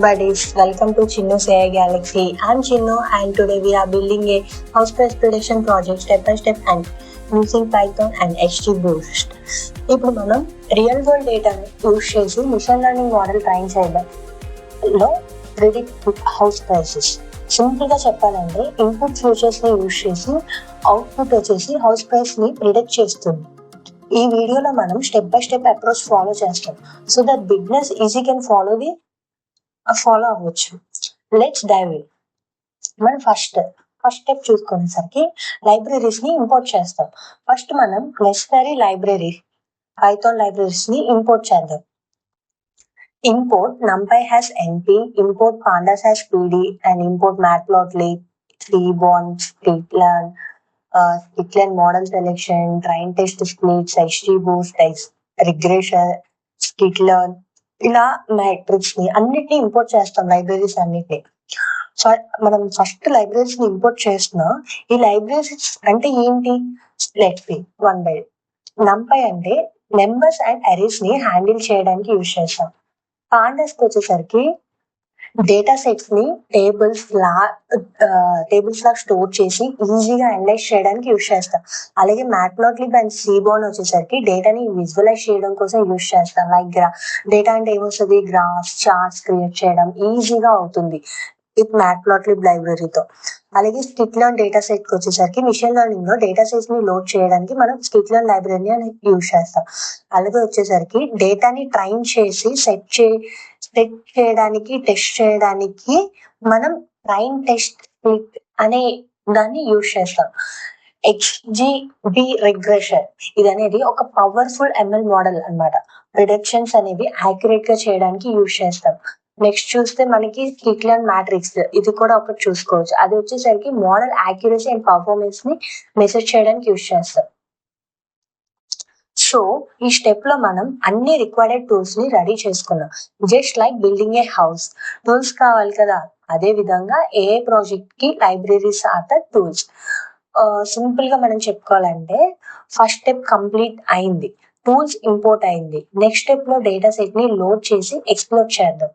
Buddies, welcome to Chinnu's AI Galaxy. I'm Chinnu and today we are building a house price prediction project step by step and using Python and XGBoost. ఇప్పుడు మనం real world డేటాను use చేసి machine learning model train చేయడంలో predict house prices. Simple గా చెప్పాలంటే input features ని use చేసి output వచ్చేసి హౌస్ ప్రైస్ ని ప్రిడిక్ట్ చేస్తుంది. ఈ వీడియోలో మనం step by step approach follow చేస్తాం so that beginners easy can follow అవ్వచ్చు. Let's dive in. మనం ఫస్ట్ స్టెప్ చూసుకునేసరికి లైబ్రరీస్ ని ఇంపోర్ట్ చేస్తాం. ఫస్ట్ మనం నెసెసరీ లైబ్రరీ పైథాన్ లైబ్రరీస్ ని ఇంపోర్ట్ చేద్దాం. Import numpy has np, import pandas has pd and import matplotlib, treebond, skitlearn, model selection, train test splits, XGBoost, regression, skitlearn, ఇలా matrix ని అన్నిటిని import చేస్తాం. Libraries అన్నిటిని మనం ఫస్ట్ లైబ్రరీస్ ని import చేస్తున్నాం. ఈ లైబ్రరీస్ అంటే ఏంటి? Let's see one by numpy అంటే నెంబర్స్ అండ్ అరేస్ ని హ్యాండిల్ చేయడానికి యూజ్ చేస్తాం. పాండాస్ కి వచ్చేసరికి డేటా సెట్స్ ని టేబుల్స్ లా స్టోర్ చేసి ఈజీగా అనలైజ్ చేయడానికి యూజ్ చేస్తాం. అలాగే మ్యాట్ప్లాట్లిబ్ అండ్ సీబాన్ వచ్చేసరికి డేటాని విజువలైజ్ చేయడం కోసం యూజ్ చేస్తాం. లైక్ డేటా అంటే ఏమొస్తుంది? గ్రాఫ్స్, చార్ట్స్ క్రియేట్ చేయడం ఈజీగా అవుతుంది విత్ మ్యాట్ప్లాట్లిబ్ లైబ్రరీతో. అలాగే స్కిట్లర్న్ డేటా సెట్ కి వచ్చేసరికి మిషన్ లెర్నింగ్ లో డేటా సెట్స్ ని లోడ్ చేయడానికి మనం స్కిట్లర్న్ లైబ్రరీని యూజ్ చేస్తాం. అలాగే వచ్చేసరికి డేటాని ట్రైన్ చేసి సెట్ చేయడానికి టెస్ట్ చేయడానికి మనం ట్రైన్ టెస్ట్ స్ప్లిట్ అనే దాన్ని యూజ్ చేస్తాం. XGB రిగ్రెషన్ ఇది అనేది ఒక పవర్ఫుల్ ML మోడల్ అన్నమాట. ప్రిడిక్షన్స్ అనేవి యాక్యురేట్ గా చేయడానికి యూజ్ చేస్తాం. నెక్స్ట్ చూస్తే మనకి స్కిట్లర్న్ మ్యాట్రిక్స్ ఇది కూడా ఒకటి చూసుకోవచ్చు. అది వచ్చేసరికి మోడల్ యాక్యురసీ అండ్ పర్ఫార్మెన్స్ ని మెజర్ చేయడానికి యూజ్ చేస్తాం. సో ఈ స్టెప్ లో మనం అన్ని రిక్వైర్డ్ టూల్స్ ని రెడీ చేసుకున్నాం. Just like building a house, tools కావాలి కదా, అదే విధంగా ఏ ప్రాజెక్ట్ కి libraries are the tools. Simple గా మనం చెప్పుకోవాలంటే ఫస్ట్ స్టెప్ కంప్లీట్ అయింది, టూల్స్ ఇంపోర్ట్ అయింది. నెక్స్ట్ స్టెప్ లో డేటా సెట్ ని లోడ్ చేసి ఎక్స్ప్లోర్ చేద్దాం.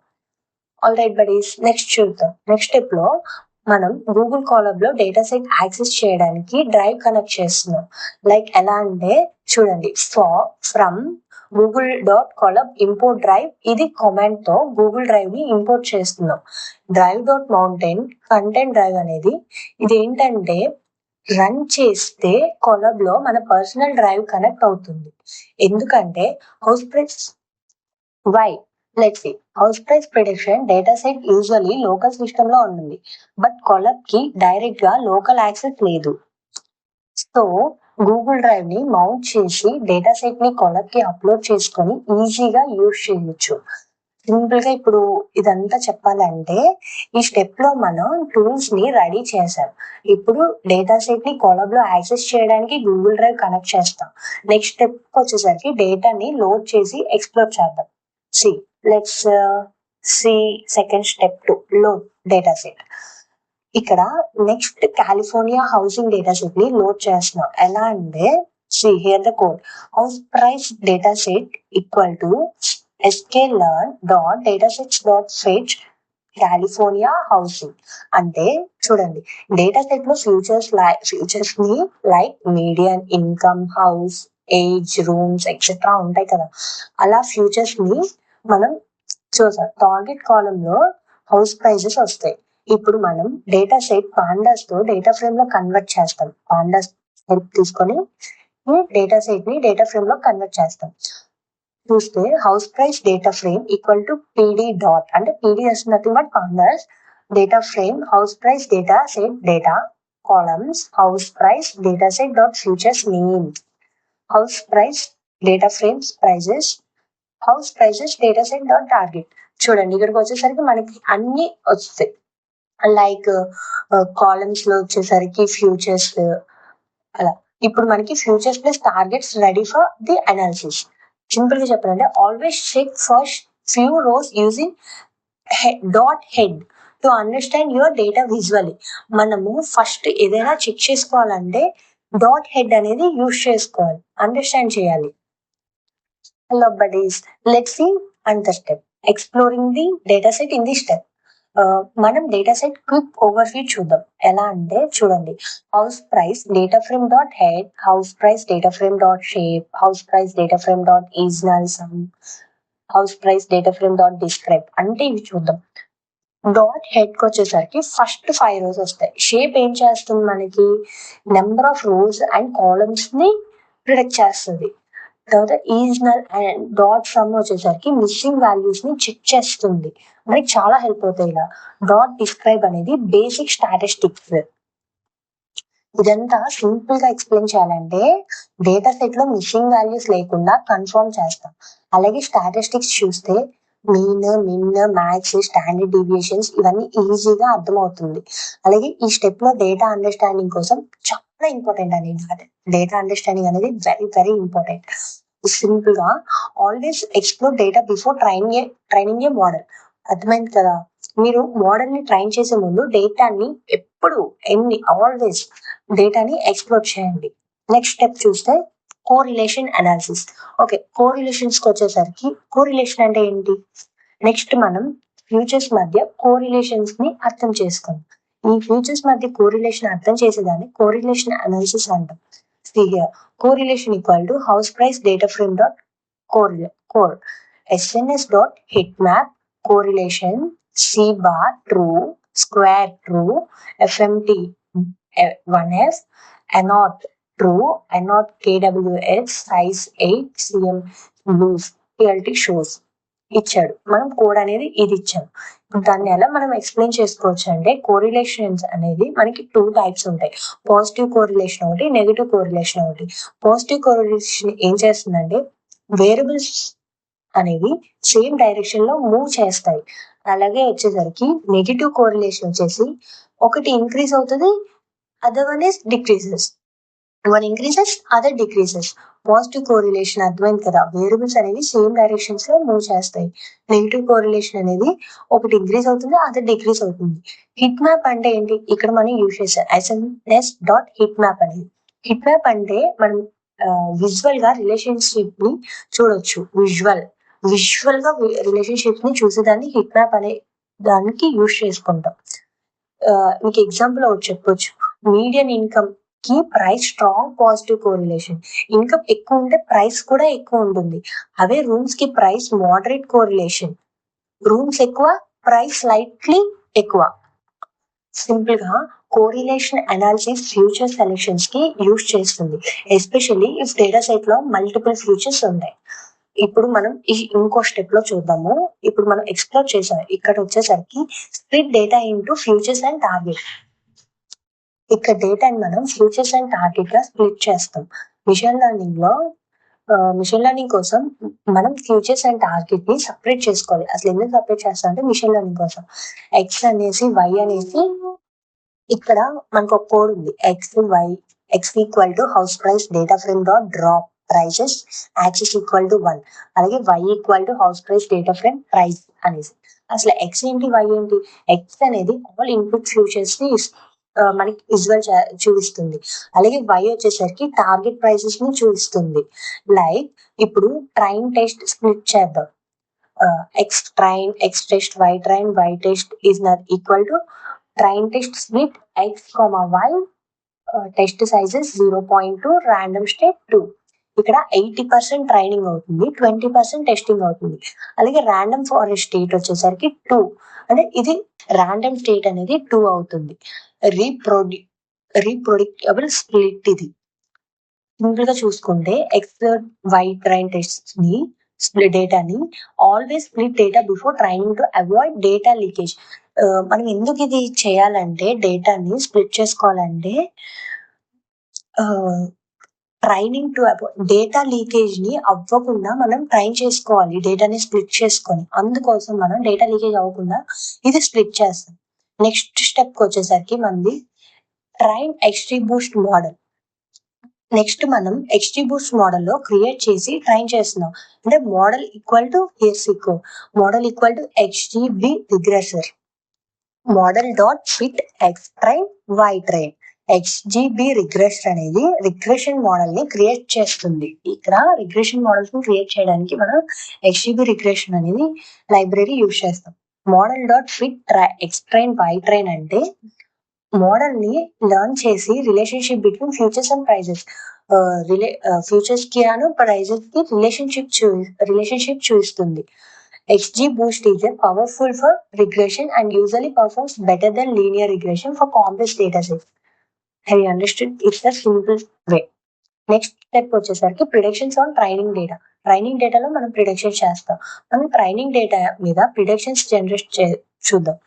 ఆల్ రైట్ బడీస్, నెక్స్ట్ చూద్దాం. నెక్స్ట్ స్టెప్ లో మనం గూగుల్ కాలబ్ లో డేటా సెట్ యాక్సెస్ చేయడానికి డ్రైవ్ కనెక్ట్ చేస్తున్నాం. లైక్ ఎలా అంటే చూడండి, ఫ్రమ్ google.colab import drive ఇది కమాండ్ తో గూగుల్ డ్రైవ్ ని ఇంపోర్ట్ చేస్తున్నాం. drive.mountain కంటెంట్ డ్రైవ్ అనేది ఇది ఏంటంటే రన్ చేస్తే కొలబ్ లో మన పర్సనల్ డ్రైవ్ కనెక్ట్ అవుతుంది. ఎందుకంటే house price house price prediction data set usually local system లో ఉంటుంది, బట్ కొలబ్ కి డైరెక్ట్ గా లోకల్ యాక్సెస్ లేదు. సో గూగుల్ డ్రైవ్ ని మౌంట్ చేసి డేటా సెట్ ని కొలబ్ కి అప్లోడ్ చేసుకొని ఈజీగా యూజ్ చేయొచ్చు. సింపుల్ గా ఇప్పుడు ఇదంతా చెప్పాలంటే ఈ స్టెప్ లో మనం టూల్స్ ని రెడీ చేసాం. ఇప్పుడు డేటా సెట్ ని కొలబ్ లో యాక్సెస్ చేయడానికి గూగుల్ డ్రైవ్ కనెక్ట్ చేస్తాం. నెక్స్ట్ స్టెప్ వచ్చేసరికి డేటాని లోడ్ చేసి ఎక్స్ప్లోర్ చేద్దాం. Let's see second step to load data set. ఇక్కడ next California housing data set ని లోడ్ చేస్తున్నాం. ఎలా అంటే here the code, house price data set equal to sklearn.datasets.fetch California housing. అంటే చూడండి, డేటా సెట్ లో ఫ్యూచర్స్ ని like median, income, house, age, rooms etcetera ఉంటాయి కదా, అలా ఫ్యూచర్స్ ని మనం చూసాం. టార్గెట్ కాలం లో హౌస్ ప్రైజెస్ వస్తాయి. ఇప్పుడు మనం డేటా సెట్ పాండాస్ తో డేటా ఫ్రేమ్ లో కన్వర్ట్ చేస్తాం. పాండాస్ హెల్ప్ తీసుకొని డేటా సెట్ ని డేటా ఫ్రేమ్ లో కన్వర్ట్ చేస్తాం. చూస్తే house price data frame equal to PD dot, అంటే PD is nothing but pandas data frame house price data set data columns house price data set dot features name house price data frames prices house prices data set dot target. చూడండి, ఇక్కడికి వచ్చేసరికి మనకి అన్ని వస్తాయి. Like columns లో వచ్చేసరికి futures అలా. ఇప్పుడు మనకి features plus targets ready for the analysis. Simple గా చెప్పాలంటే always check first few rows using dot head to understand your data visually. మనము ఫస్ట్ ఏదైనా చెక్ చేసుకోవాలంటే డాట్ హెడ్ అనేది యూజ్ చేసుకోవాలి, అండర్స్టాండ్ చేయాలి. Hello buddies, let's see another step. Exploring the data set in the step. మనం data set quick overview చూద్దాం. ఎలా అంటే చూడండి, house price data frame dot head, house price data frame dot shape, house price data frame dot is null sum, house price data frame dot describe అంటే ఇవి చూద్దాం. Dot head కి వచ్చేసరికి first 5 rows వస్తాయి. షేప్ ఏం చేస్తుంది, మనకి number of rows and columns ని ప్రిడిక్ట్ చేస్తుంది. తర్వాత ఈజ్నల్ అండ్ డాట్ సమ్ వచ్చేసరికి మిస్సింగ్ వాల్యూస్ ని చెక్ చేస్తుంది. మనకి చాలా హెల్ప్ అవుతాయి ఇలా. డాట్ డిస్క్రైబ్ అనేది బేసిక్ స్టాటిస్టిక్స్. ఇదంతా సింపుల్ గా ఎక్స్ప్లెయిన్ చేయాలంటే డేటా సెట్ లో మిస్సింగ్ వాల్యూస్ లేకుండా కన్ఫర్మ్ చేస్తాం. అలాగే స్టాటిస్టిక్స్ చూస్తే మీన్, మిన్, మ్యాక్స్, స్టాండర్డ్ డీవియేషన్స్ ఇవన్నీ ఈజీగా అర్థమవుతుంది. అలాగే ఈ స్టెప్ లో డేటా అండర్స్టాండింగ్ కోసం చాలా ఇంపార్టెంట్ అనేది. డేటా అండర్స్టాండింగ్ అనేది వెరీ వెరీ ఇంపార్టెంట్. సింపుల్ గా always explore data before training a model. అర్థమైంది కదా. మీరు మోడల్ ని ట్రైన్ చేసే ముందు డేటాని ఎప్పుడు ఆల్వేస్ డేటాని ఎక్స్ప్లోర్ చేయండి. నెక్స్ట్ స్టెప్ చూస్తే కోరిలేషన్ అనాలిసిస్. ఓకే, కోరిలేషన్స్ కి వచ్చేసరికి కోరిలేషన్ అంటే ఏంటి? నెక్స్ట్ మనం ఫ్యూచర్స్ మధ్య కోరిలేషన్స్ ని అర్థం చేసుకుందాం. ఈ ఫ్యూచర్స్ మధ్య కోరిలేషన్ అర్థం చేసేదాన్ని కోరిలేషన్ అనాలిసిస్ అంటాం. Correlation equal to house price data frame dot corr, SNS dot heat map correlation, c bar true, square true, FMT 1F, annot true, annot KWX, size 8, CM blues, PLT shows ఇచ్చాడు. మనం code అనేది ఇది ఇచ్చాం. దాన్ని ఎలా మనం explain చేసుకోవచ్చు అంటే కోరిలేషన్స్ అనేది మనకి 2 types ఉంటాయి. పాజిటివ్ కోరిలేషన్ ఒకటి, నెగిటివ్ కోరిలేషన్ ఒకటి. పాజిటివ్ కోరిలేషన్ ఏం చేస్తుందంటే వేరియబుల్స్ అనేవి సేమ్ డైరెక్షన్ లో మూవ్ చేస్తాయి. అలాగే వచ్చేసరికి నెగిటివ్ కోరిలేషన్ వచ్చేసి ఒకటి ఇంక్రీజ్ అవుతుంది, other one is decreases. One increases, other decreases. Positive correlation అర్థమైంది కదా, వేరియబుల్స్ అనేవి సేమ్ డైరెక్షన్స్ లో మూవ్ చేస్తాయి. నెగిటివ్ కోరిలేషన్ అనేది ఒకటి ఇంక్రీజ్ అవుతుంది, అదర్ డిక్రీజ్ అవుతుంది. హిట్ మ్యాప్ అంటే ఏంటి? ఇక్కడ మనం యూజ్ చేసాం ఎస్ఎన్ఎస్ డాట్ హిట్ మ్యాప్ అనేది. హిట్ మ్యాప్ అంటే మనం విజువల్ గా రిలేషన్షిప్ ని చూడొచ్చు. విజువల్ గా రిలేషన్షిప్ ని చూసేదాన్ని హిట్ మ్యాప్ అనే దానికి యూజ్ చేసుకుంటాం. మీకు ఎగ్జాంపుల్ ఒకటి చెప్పొచ్చు. మీడియన్ ఇన్కమ్ కి price strong positive correlation. Income ఎక్కువ ఉంటే ప్రైస్ కూడా ఎక్కువ ఉంటుంది. అవే రూమ్స్ కి ప్రైస్ మోడరేట్ కోరిలేషన్. రూమ్స్ ఎక్కువ, ప్రైస్ స్లైట్లీ ఎక్కువ. సింపుల్ గా కోరిలేషన్ అనాలిసిస్ ఫ్యూచర్ సెలెక్షన్స్ కి యూజ్ చేస్తుంది, ఎస్పెషల్లీ ఇఫ్ డేటా సెట్ లో మల్టిపుల్ ఫ్యూచర్స్ ఉంటాయి. ఇప్పుడు మనం ఇంకో స్టెప్ లో చూద్దాము. ఇప్పుడు మనం ఎక్స్ప్లోర్ చేసాం. ఇక్కడ వచ్చేసరికి split data into features and target. ఇక్కడ డేటాని మనం ఫ్యూచర్స్ అండ్ టార్గెట్ గా స్ప్లిట్ చేస్తాం. మిషన్ లెర్నింగ్ కోసం మనం ఫ్యూచర్స్ అండ్ టార్గెట్ ని సపరేట్ చేసుకోవాలి. అసలు ఎందుకు సపరేట్ చేస్తాం అంటే మిషన్ లెర్నింగ్ కోసం ఎక్స్ అనేసి వై అనేసి ఇక్కడ మనకు ఒక కోడ్ ఉంది. X equal to house price data frame dot drop prices axis equal to 1. అలాగే y equal to house price data frame price అనేసి. అసలు ఎక్స్ ఏంటి, వై ఏంటి? ఎక్స్ అనేది ఆల్ ఇన్పుట్ ఫ్యూచర్స్ ని మనకి విజువల్ చూపిస్తుంది. అలాగే వై వచ్చేసరికి టార్గెట్ ప్రైసెస్ ని చూపిస్తుంది. లైక్ ఇప్పుడు ట్రైన్ టెస్ట్ స్ప్లిట్ చేద్దాం. X train, X test, Y train, Y test is not equal to train test split X, Y, test sizes 0.2, random state 2. ఇక్కడ 80% ట్రైనింగ్ అవుతుంది, 20% టెస్టింగ్ అవుతుంది. అలాగే ర్యాండమ్ ఫారెస్ట్ స్టేట్ వచ్చేసరికి 2, అంటే ఇది ర్యాండమ్ స్టేట్ అనేది 2 అవుతుంది. రీప్రొడిక్టబుల్ స్ప్లిట్ ఇది. సింపుల్ గా చూసుకుంటే ఎక్స్ వై ట్రైన్ టెస్ట్ ని డేటాని always split data before training to avoid data leakage. మనం ఎందుకు ఇది చేయాలంటే డేటాని స్ప్లిట్ చేసుకోవాలంటే ట్రైనింగ్ టు డేటా లీకేజ్ ని అవ్వకుండా మనం ట్రైన్ చేసుకోవాలి డేటాని స్ప్లిట్ చేసుకొని. అందుకోసం మనం డేటా లీకేజ్ అవ్వకుండా ఇది స్ప్లిట్ చేస్తాం. నెక్స్ట్ స్టెప్ వచ్చేసరికి మనది ట్రైన్ XGBoost మోడల్. నెక్స్ట్ మనం XGBoost మోడల్ లో క్రియేట్ చేసి ట్రైన్ చేస్తున్నాం. అంటే model equal to model equal to XGB regressor, model dot fit X train, Y train. XGB regression అనేది రిగ్రెషన్ మోడల్ ని క్రియేట్ చేస్తుంది. ఇక్కడ రిగ్రెషన్ మోడల్స్ ని క్రియేట్ చేయడానికి మనం ఎక్స్జిబి రిగ్రెషన్ అనేది లైబ్రరీ యూజ్ చేస్తాం. Model dot fit X train by train అంటే మోడల్ ని లెర్న్ చేసి relationship between features and prices futures కి అను ప్రైజెస్ కి రిలేషన్షిప్ చూపిస్తుంది. XGBoost is a powerful for regression and usually performs better than linear regression for complex datasets. Have you understood? It's the simplest way. Next step వచ్చేసరికి predictions on training data. Training డేటాలో మనం prediction చేస్తాం. మనం training data మీద predictions generate చూద్దాం.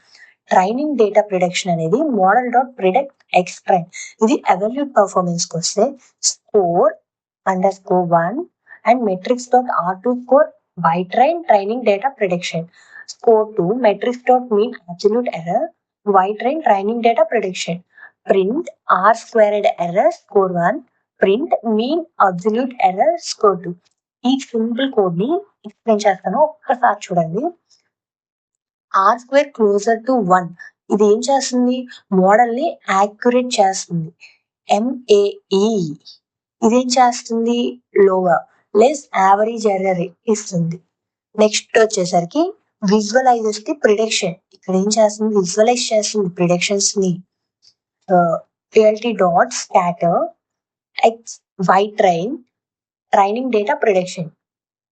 Training data prediction అనేది model dot predict X train. ఇది evaluate performance కి వస్తే score_1 and metrics dot R2 score by train training data prediction. Score2 metrics dot mean absolute error by train training data prediction. Print R squared error score1, print mean absolute error score2. ఈ simple code ని explain చేస్తాను, ఒక్కసారి చూడండి. R square closer to 1 ఇది ఏం చేస్తుంది? Model ని accurate చేస్తుంది. MAE ఇదేం చేస్తుంది? లోవర్ లెస్ యావరేజ్ ఎర్రర్ ఇస్తుంది. నెక్స్ట్ వచ్చేసరికి విజువలైజెస్ ది ప్రిడిక్షన్. ఇక్కడ ఏం చేస్తుంది? విజువలైజ్ చేస్తుంది ప్రిడిక్షన్స్ ని. PLT dot scatter X Y train training data prediction.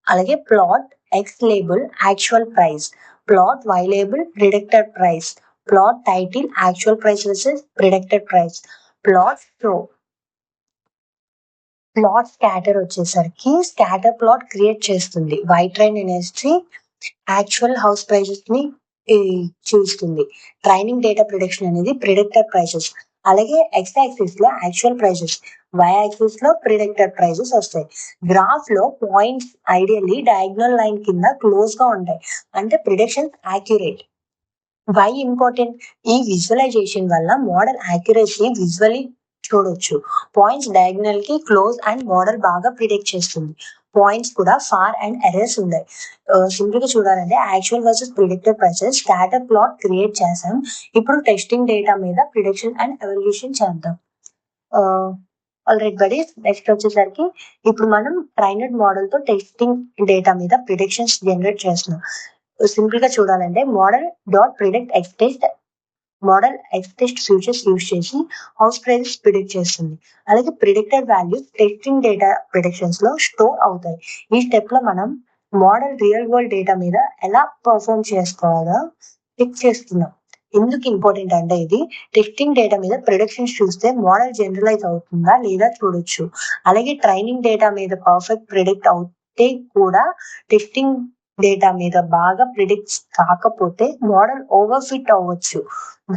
అలాగే plot X label actual price, plot Y label predicted price, plot title actual price versus predicted price, plot show. Plot scatter వచ్చేసరికి scatter plot create చేస్తుంది. Y train అనేసి actual house prices ని చూస్తుంది. Training data prediction అనేది predicted prices. అలాగే X axis లో actual prices, Y axis లో predicted prices వస్తాయి. గ్రాఫ్ లో పాయింట్స్ ఐడియల్లీ డయాగ్నల్ లైన్ కింద క్లోజ్ గా ఉంటాయి, అంటే ప్రిడిక్షన్స్ యాక్యురేట్. Why important? ఈ విజువలైజేషన్ వల్ల మోడల్ యాక్యురసీ విజువల్లీ చూడొచ్చు. పాయింట్స్ డయాగ్నల్ కి క్లోజ్ అండ్ మోడల్ బాగా ప్రిడిక్ట్ చేస్తుంది. పాయింట్స్ కూడా ఫార్ అండ్ ఎర్రర్స్ ఉన్నాయి. సింపుల్ గా చూడాలంటే actual versus predicted prices scatter plot create చేసాం. ఇప్పుడు టెస్టింగ్ డేటా మీద ప్రిడిక్షన్ అండ్ ఎవల్యూషన్ చేద్దాం. ఆల్రైట్ బడీస్, నెక్స్ట్ వచ్చేసరికి ఇప్పుడు మనం ట్రైనడ్ మోడల్ తో టెస్టింగ్ డేటా మీద ప్రిడిక్షన్స్ జనరేట్ చేస్తున్నాం. సింపుల్ గా చూడాలంటే model dot predict X test model X test features use చేసి హౌస్ ప్రైజెస్ ప్రిడిక్ట్ చేస్తుంది. అలాగే predicted values testing data predictions లో స్టోర్ అవుతాయి. ఈ స్టెప్ లో మనం మోడల్ రియల్ వరల్డ్ డేటా మీద ఎలా పర్ఫార్మ్ చేసుకోవాలో చెక్ చేస్తున్నాం. ఎందుకు ఇంపార్టెంట్ అంటే ఇది టెస్టింగ్ డేటా మీద ప్రిడిక్షన్స్ చూస్తే మోడల్ జనరలైజ్ అవుతుందా లేదా చూడొచ్చు. అలాగే ట్రైనింగ్ డేటా మీద పర్ఫెక్ట్ ప్రిడిక్ట్ అవుతే కూడా టెస్టింగ్ డేటా మీద బాగా ప్రిడిక్ట్ కాకపోతే మోడల్ ఓవర్ ఫిట్ అవ్వచ్చు.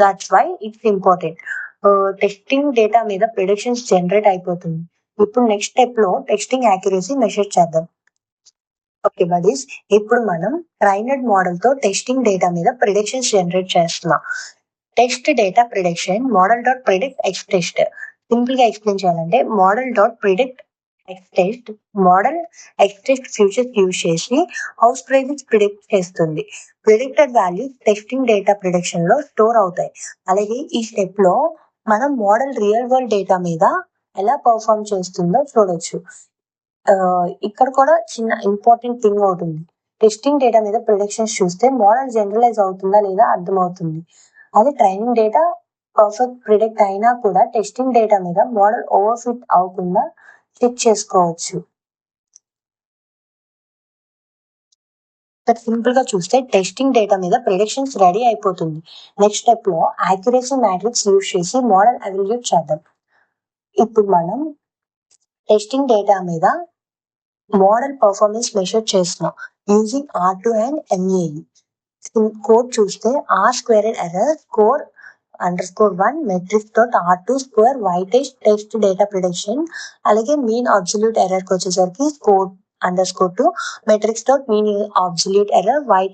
That's why it's important. Testing data మీద ప్రిడిక్షన్స్ జనరేట్ అయిపోతుంది. ఇప్పుడు నెక్స్ట్ స్టెప్ లో టెస్టింగ్ యాక్యురసీ మెషర్ చేద్దాం. ఓకే బడీస్, ఇప్పుడు మనం ట్రైనడ్ మోడల్ తో టెస్టింగ్ డేటా మీద ప్రిడిక్షన్స్ జనరేట్ చేస్తున్నాం. Test data prediction model dot predict ఎక్స్టెస్ట్. Simple గా ఎక్స్ప్లెయిన్ చేయాలంటే model dot predict X test model X test features use చేసి హౌస్ ప్రైజెస్ ప్రిడిక్ట్ చేస్తుంది. Predicted values testing data prediction లో స్టోర్ అవుతాయి. అలాగే ఈ స్టెప్ లో మనం మోడల్ రియల్ వరల్డ్ డేటా మీద ఎలా పర్ఫార్మ్ చేస్తుందో చూడొచ్చు. ఇక్కడ కూడా చిన్న ఇంపార్టెంట్ థింగ్ అవుతుంది. టెస్టింగ్ డేటా మీద ప్రిడిక్షన్స్ చూస్తే మోడల్ జనరలైజ్ అవుతుందా లేదా అర్థమవుతుంది. అదే ట్రైనింగ్ డేటా పర్ఫెక్ట్ ప్రిడిక్ట్ అయినా కూడా టెస్టింగ్ డేటా మీద మోడల్ ఓవర్ ఫిట్ అవ్వకుండా చెక్ చేసుకోవచ్చు. సింపుల్ గా చూస్తే టెస్టింగ్ డేటా మీద ప్రిడిక్షన్స్ రెడీ అయిపోతుంది. నెక్స్ట్ స్టెప్ లో యాక్యురసీ మ్యాట్రిక్స్ యూజ్ చేసి మోడల్ ఎవాల్యుయేట్ చేద్దాం. ఇప్పుడు మనం టెస్టింగ్ డేటా మీద మోడల్ పర్ఫార్మెన్స్ మెషర్ చేస్తున్నాం using R2 and MAE. Code చూస్తే R squared error score_1 metrics dot R2 square Y test data prediction. అలాగే మీన్ అబ్సల్యూట్ ఎర్రర్ కి వచ్చేసరికి score_2 metrics dot mean absolute error Y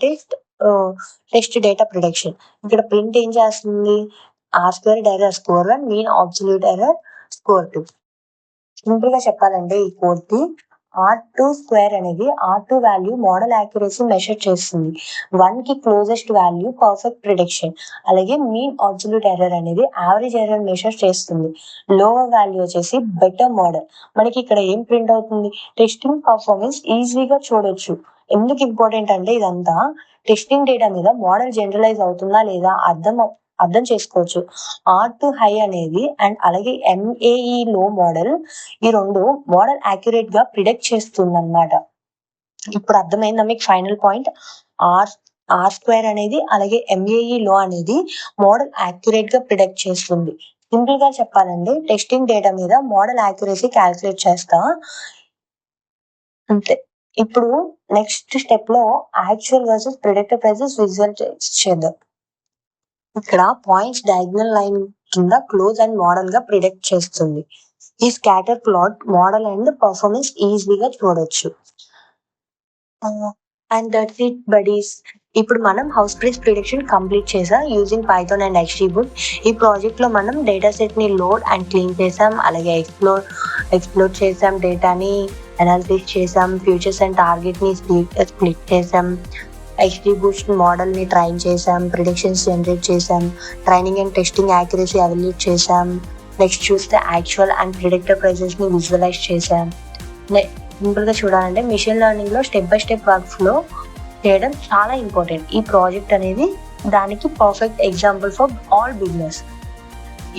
test data prediction. ఇక్కడ print ఏం చేస్తుంది? R squared error score1 mean absolute error score2. సింపుల్ గా చెప్పాలంటే ఈ కోడ్ కి R2 అనేది R2 value model accuracy measure చేస్తుంది. 1 కి క్లోజెస్ట్ వాల్యూ పర్ఫెక్ట్ ప్రిడిక్షన్. అలాగే మీన్ అబ్సల్యూట్ ఎర్రర్ అనేది యావరేజ్ ఎర్రర్ మెషర్ చేస్తుంది. లోవర్ వాల్యూ వచ్చేసి బెటర్ మోడల్. మనకి ఇక్కడ ఏం ప్రింట్ అవుతుంది, టెస్టింగ్ పర్ఫార్మెన్స్ ఈజీగా చూడొచ్చు. ఎందుకు ఇంపార్టెంట్ అంటే ఇదంతా టెస్టింగ్ డేటా మీద మోడల్ జనరలైజ్ అవుతుందా లేదా అర్థం చేసుకోవచ్చు. R2 హై అనేది అండ్ అలాగే MAE లో మోడల్, ఈ రెండు మోడల్ యాక్యురేట్ గా ప్రిడిక్ట్ చేస్తుంది అనమాట. ఇప్పుడు అర్థమైందా మీకు ఫైనల్ పాయింట్? R2 అనేది అలాగే MAE లో అనేది మోడల్ యాక్యురేట్ గా ప్రిడిక్ట్ చేస్తుంది. సింపుల్ గా చెప్పాలంటే టెస్టింగ్ డేటా మీద మోడల్ యాక్యురసీ క్యాల్కులేట్ చేస్తా అంతే. ఇప్పుడు నెక్స్ట్ స్టెప్ లో actual versus predictor prices visual చేద్దాం. ఇక్కడ పాయింట్స్ డయాగ్నల్ లైన్ కింద క్లోజ్ అండ్ మోడల్ గా ప్రిడిక్ట్ చేస్తుంది. ఈ scatter plot model and performance ఈజీగా చూడొచ్చు. And that's it buddies. ఇప్పుడు మనం హౌస్ ప్రైస్ ప్రిడిక్షన్ కంప్లీట్ చేసాం యూజింగ్ పైథాన్ అండ్ XGBoost. ఈ ప్రాజెక్ట్ లో మనం డేటా సెట్ ని లోడ్ అండ్ క్లీన్ చేసాం, అలాగే ఎక్స్ప్లోర్ చేసాం, డేటాని అనాలిసిస్ చేసాం, ఫ్యూచర్స్ అండ్ టార్గెట్ ని స్ప్లిట్ చేసాం, XGBoost మోడల్ ని ట్రైన్ చేసాం, ప్రిడిక్షన్స్ జనరేట్ చేసాం, training and testing accuracy evaluate చేసాం. నెక్స్ట్ చూస్తే యాక్చువల్ అండ్ ప్రిడిక్టర్ ప్రైసెస్ ని విజువలైజ్ చేసాం. సింపుల్ గా చూడాలంటే మిషన్ లెర్నింగ్ లో step by step work flow చేయడం చాలా ఇంపార్టెంట్. ఈ ప్రాజెక్ట్ అనేది దానికి perfect example for all beginners.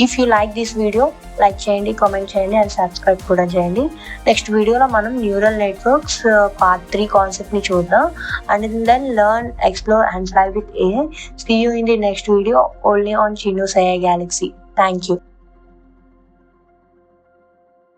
If you like this video like చేయండి, కామెంట్ చేయండి అండ్ సబ్స్క్రైబ్ కూడా చేయండి. నెక్స్ట్ వీడియోలో మనం న్యూరల్ నెట్వర్క్స్ పార్ట్ 3 కాన్సెప్ట్ ని చూద్దాం. And then learn, explore and fly with AI. See you in the next video only on Chinos AI Galaxy. Thank you.